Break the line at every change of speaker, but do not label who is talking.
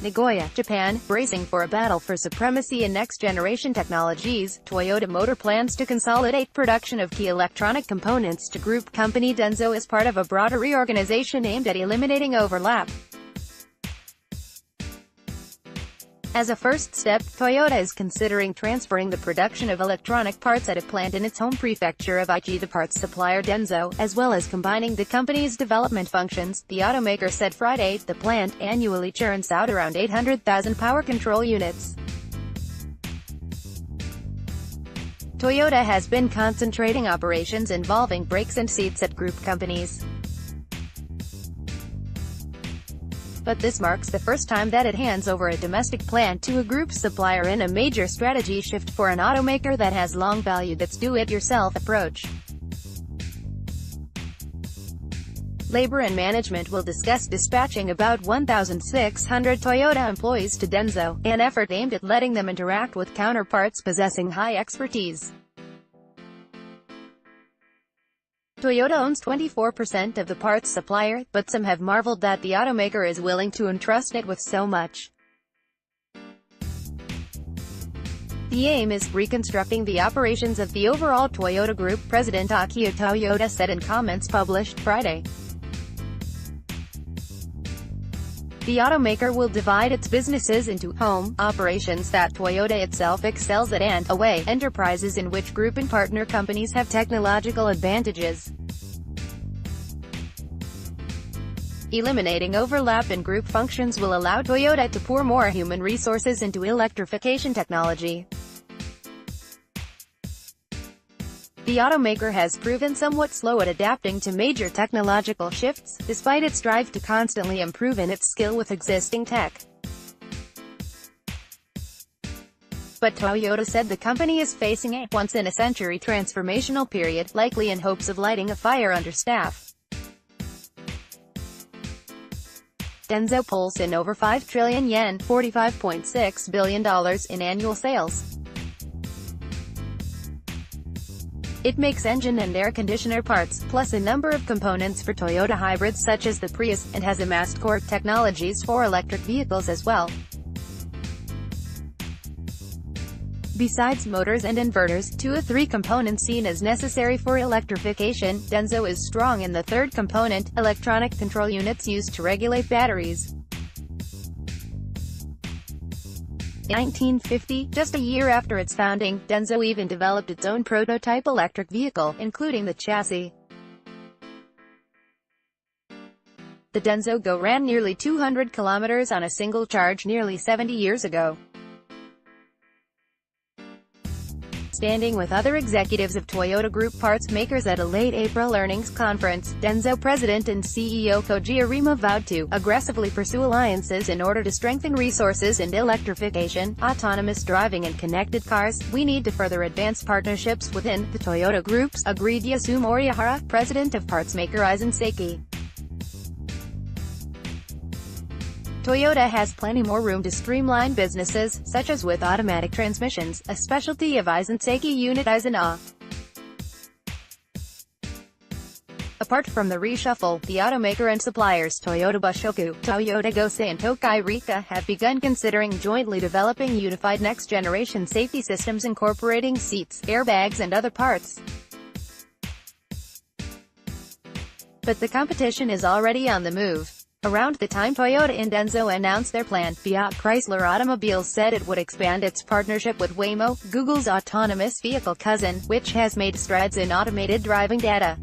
Nagoya, Japan, bracing for a battle for supremacy in next-generation technologies. Toyota Motor plans to consolidate production of key electronic components to group company Denso as part of a broader reorganization aimed at eliminating overlap. As a first step, Toyota is considering transferring the production of electronic parts at a plant in its home prefecture of Aichi to parts supplier Denso, as well as combining the company's development functions, the automaker said Friday. The plant annually churns out around 800,000 power control units. Toyota has been concentrating operations involving brakes and seats at group companies. But this marks the first time that it hands over a domestic plant to a group supplier in a major strategy shift for an automaker that has long valued its do-it-yourself approach. Labor and management will discuss dispatching about 1,600 Toyota employees to Denso, an effort aimed at letting them interact with counterparts possessing high expertise. Toyota owns 24% of the parts supplier, but some have marveled that the automaker is willing to entrust it with so much. The aim is reconstructing the operations of the overall Toyota Group, President Akio Toyoda said in comments published Friday. The automaker will divide its businesses into home operations that Toyota itself excels at and away enterprises in which group and partner companies have technological advantages. Eliminating overlap in group functions will allow Toyota to pour more human resources into electrification technology. The automaker has proven somewhat slow at adapting to major technological shifts, despite its drive to constantly improve in its skill with existing tech. But Toyota said the company is facing a once-in-a-century transformational period, likely in hopes of lighting a fire under staff. Denso pulls in over 5 trillion yen, $45.6 billion in annual sales. It makes engine and air conditioner parts, plus a number of components for Toyota hybrids such as the Prius, and has amassed core technologies for electric vehicles as well. Besides motors and inverters, 2 of 3 components seen as necessary for electrification, Denso is strong in the third component, electronic control units used to regulate batteries. In 1950, just a year after its founding, Denso even developed its own prototype electric vehicle, including the chassis. The Denso Go ran nearly 200 kilometers on a single charge nearly 70 years ago. Standing with other executives of Toyota Group parts makers at a late April earnings conference, Denso President and CEO Koji Arima vowed to aggressively pursue alliances in order to strengthen resources in electrification, autonomous driving and connected cars. We need to further advance partnerships within the Toyota Groups, agreed Yasu Morihara, president of parts maker Aichi Seiki. Toyota has plenty more room to streamline businesses, such as with automatic transmissions, a specialty of Aichi Seiki unit Aizen. Apart from the reshuffle, the automaker and suppliers Toyota Bushoku, Toyota Gosei and Tokai Rika have begun considering jointly developing unified next-generation safety systems incorporating seats, airbags and other parts. But the competition is already on the move. Around the time Toyota and Denso announced their plan, Fiat Chrysler Automobiles said it would expand its partnership with Waymo, Google's autonomous vehicle cousin, which has made strides in automated driving data.